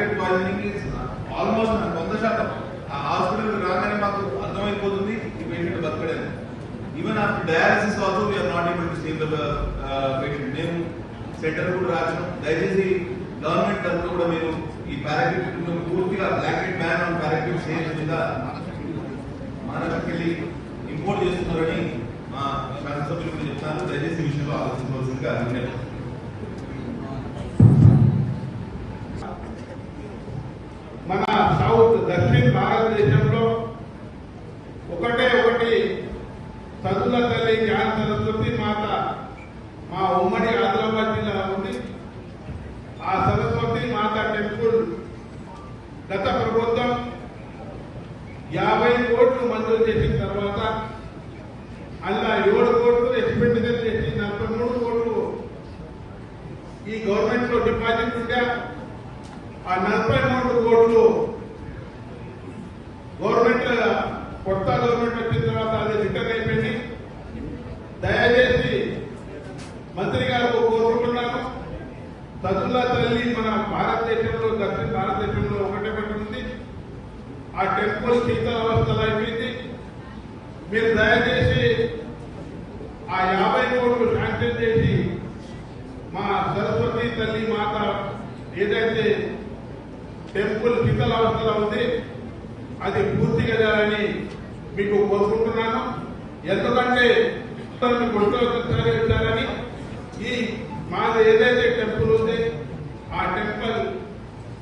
Nitrate poisoning is almost 100%. ఆ hospital రాగానే మాకు అర్థమైపోతుంది ఈ పేషెంట్ బతకడేది. Even after dialysis also we are not able to save the patient. మేము సెంటర్ కూడా రాసినాం. దయచేసి గవర్నమెంట్ తరఫున కూడా మీరు ఈ పారాగ్యూట్ పూర్తిగా బ్లాంకెట్ బ్యాన్ ఆన్ పారాగ్యూట్ సేల్స్ మీద మహారాష్ట్రకి ఇంపోర్ట్ చేస్తున్నారని మా శాసనసభ్యులు చెప్తాను. దయచేసి ఈ విషయంలో ఆలోచించవలసిందిగా విజ్ఞప్తి. మన సౌత్ దక్షిణ భారతదేశంలో ఒకటి చదువుల తల్లి జ్ఞాన సరస్వతి మాత మా ఉమ్మడి ఆదిలాబాద్ జిల్లా ఉంది. ఆ సరస్వతి మాత టెంపుల్ గత ప్రభుత్వం 50 కోట్లు మంజూరు చేసిన తర్వాత అలా 7 కోట్లు ఎక్స్పెండిచర్ చేసి 43 కోట్లు ఈ గవర్నమెంట్ లో డిపాజిట్ ఉంటే ఆ 43 కోట్లు గవర్నమెంట్ కొత్త గవర్నమెంట్ వచ్చిన తర్వాత అది రిటర్న్ అయిపోయింది. దయచేసి మంత్రి గారు కోరుకుంటున్నాను, చదువుల తల్లి మన భారతదేశంలో దక్షిణ భారతదేశంలో ఒకటే ఉంది. ఆ టెంపుల్ శీతలావస్థలు అయిపోయింది. మీరు దయచేసి ఆ 50 కోట్లు శాంక్షన్ చేసి మా సరస్వతి తల్లి మాత ఏదైతే టెంపుల్ శీతలావస్థలో ఉంది అది పూర్తిగా చేయాలని మీకు కోరుకుంటున్నాను. ఎందుకంటే కొట్టుకొచ్చారని ఈ మాది ఏదైతే టెంపుల్ ఉంది ఆ టెంపుల్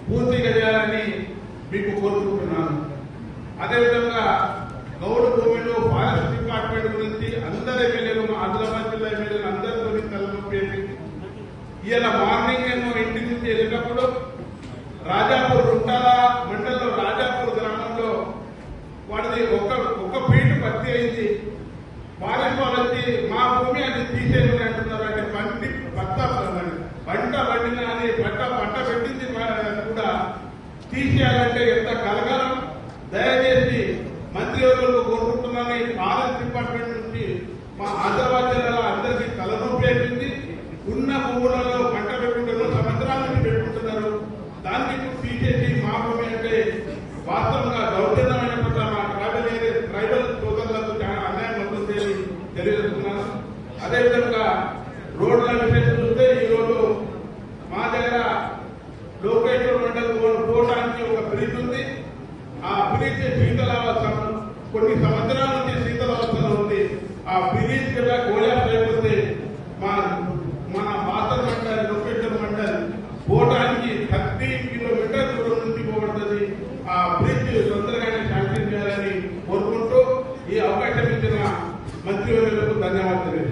పూర్తిగా చేయాలని మీకు కోరుకుంటున్నాను. అదేవిధంగా గౌడ భూమిలో ఫారెస్ట్ డిపార్ట్మెంట్ గురించి అందరి ఎమ్మెల్యేలు మా ఆదిలాబాద్ జిల్లా ఎమ్మెల్యేలు అందరితో తలనొప్పి అయిపోయింది. ఇలా మార్నింగ్ ఏమో ఇంటి నుంచి వెళ్ళినప్పుడు రాజాపూర్ రుంటాల మండలంలో రాజాపూర్ గ్రామంలో వాడిది ఒక్క ఫీట్ పత్తి అయింది. ఫారెస్ట్ వాళ్ళు వచ్చి మా భూమి అది తీసేయమని అంటున్నారు. అంటే పంట పండిన అని పంట పెట్టింది కూడా తీసేయాలంటే ఎంత కలగలం. దయచేసి మంత్రివర్గులకు కోరుకుంటున్నాను. ఈ ఫారెస్ట్ డిపార్ట్మెంట్ నుంచి మా ఆదిలాబాద్ జిల్లాలో అందరికీ తలనొప్పి అయిపోయింది. ఉన్న భూములలో పంట పెట్టుకుంటారు, సంవత్సరాల నుంచి పెట్టుకుంటున్నారు. దాన్ని తీసేసి మా భూమి అంటే వాస్తవంగా దౌర్జన్యమైన మా ట్రైబల్ సోదరులకు చాలా అన్యాయం అవుతుందని తెలియజేస్తున్నాను. అదేవిధంగా రోడ్ల విషయం చూస్తే ఈరోజు మా దగ్గర లోకేశ్వర మండలం పోవడానికి ఒక బ్రిడ్జ్ ఉంది. ఆ బ్రిడ్జ్ శీతలావస్థ కొన్ని సంవత్సరాల నుంచి శీతలావస్థలో ఉంది. ఆ బ్రిడ్జ్ కూడా కోలాప్స్ అయిపోతే మన బాసర్ మండల్ లోకేశ్వర మండల్ పోవడానికి 30 కిలోమీటర్ దూరం నుంచి పోబడుతుంది. ఆ బ్రిడ్జ్ తొందరగానే శాంక్షన్ చేయాలని కోరుకుంటూ ఈ అవకాశం ఇచ్చిన మంత్రివర్యులకు ధన్యవాదాలు.